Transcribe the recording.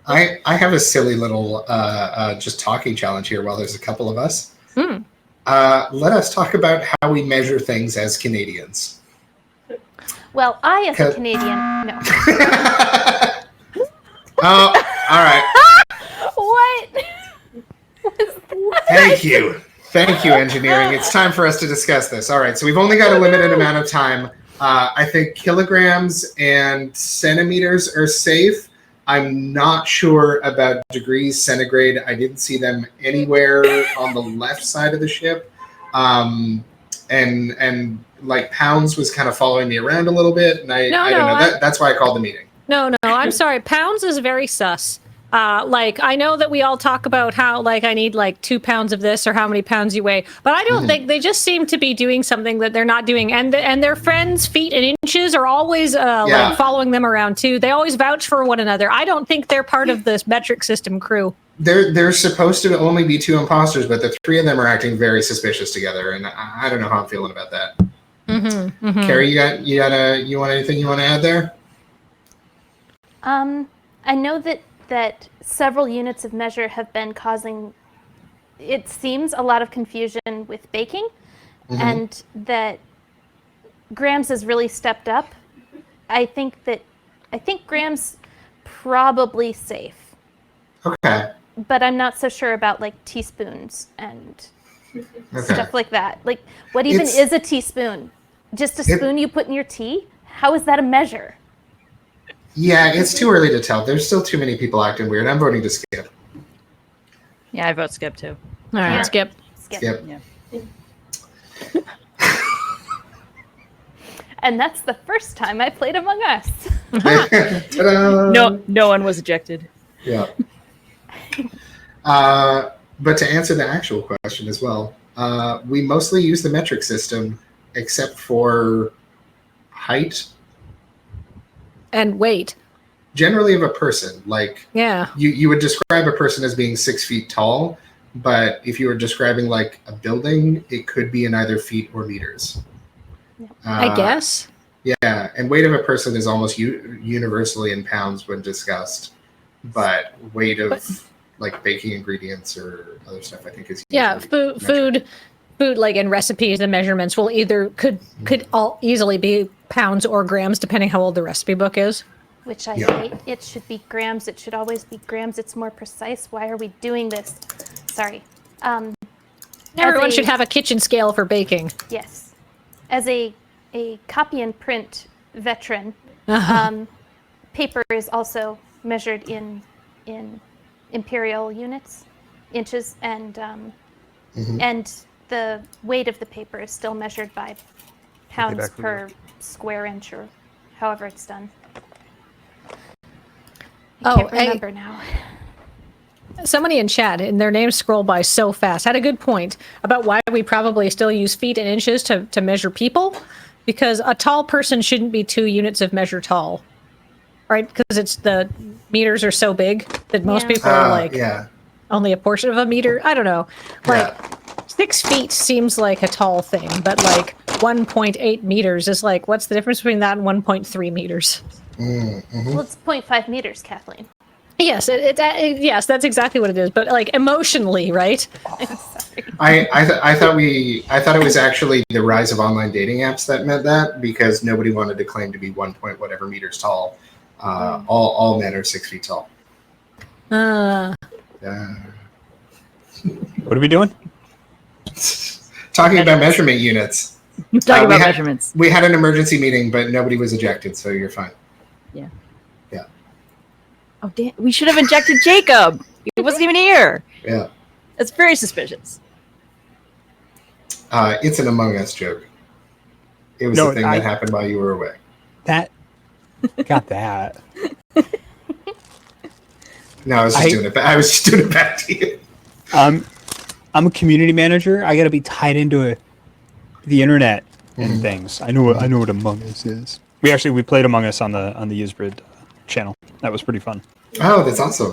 I have a silly little just talking challenge here while there's a couple of us. Let us talk about how we measure things as Canadians. Well, I, as a Canadian, no. Oh, all right. What? Thank you, engineering. It's time for us to discuss this. All right, so we've only got a limited amount of time. I think kilograms and centimeters are safe. I'm not sure about degrees centigrade. I didn't see them anywhere on the left side of the ship. And like pounds was kind of following me around a little bit. And I don't know. That's why I called the meeting. No, I'm sorry. Pounds is very sus. Like, I know that we all talk about how, like, I need, like, 2 pounds of this or how many pounds you weigh. But I don't think they just seem to be doing something that they're not doing. And their friends' feet and inches are always, like, following them around, too. They always vouch for one another. I don't think they're part of this metric system crew. There's supposed to only be 2 imposters, but the 3 of them are acting very suspicious together. And I don't know how I'm feeling about that. Carrie, you want anything you want to add there? I know that several units of measure have been causing, it seems, a lot of confusion with baking, and that grams has really stepped up. I think grams probably safe. Okay. But I'm not so sure about like teaspoons and stuff like that. Like, what even is a teaspoon? Just a spoon you put in your tea? How is that a measure? Yeah, it's too early to tell. There's still too many people acting weird. I'm voting to skip. Yeah, I vote skip too. All right, skip. Skip. Yeah. And that's the first time I played Among Us. No one was ejected. Yeah. But to answer the actual question as well, we mostly use the metric system except for height. And weight. Generally of a person. Like, you would describe a person as being 6 feet tall, but if you were describing like a building, it could be in either feet or meters. I guess. Yeah, and weight of a person is almost universally in pounds when discussed, but weight of like baking ingredients or other stuff, I think is food like in recipes and measurements will could all easily be pounds or grams depending how old the recipe book is. Which I hate. It should be grams. It should always be grams. It's more precise. Why are we doing this? Sorry. Everyone should have a kitchen scale for baking. Yes. As a copy and print veteran, paper is also measured in imperial units, inches, and the weight of the paper is still measured by pounds per square inch or however it's done. I can't remember now. Somebody in chat, and their names scroll by so fast, had a good point about why we probably still use feet and inches to measure people, because a tall person shouldn't be 2 units of measure tall, right? Because it's the meters are so big that most people are like only a portion of a meter. I don't know. Like 6 feet seems like a tall thing, but like 1.8 meters is like, what's the difference between that and 1.3 meters? Well, it's 0.5 meters, Kathleen. Yes, yes, that's exactly what it is. But like emotionally, right? I thought it was actually the rise of online dating apps that meant that, because nobody wanted to claim to be 1 point whatever meters tall. All men are 6 feet tall. What are we doing? Talking about measurement units. Talking about measurements. We had an emergency meeting, but nobody was ejected, so you're fine. Yeah. Yeah. Oh, damn. We should have injected Jacob. He wasn't even here. Yeah. That's very suspicious. It's an Among Us joke. It was the thing that happened while you were away. Got that. No, I was just doing it. I was just doing it back to you. I'm a community manager. I got to be tied into the internet and things. I know what Among Us is. We played Among Us on the Usebrid channel. That was pretty fun. Oh, that's awesome.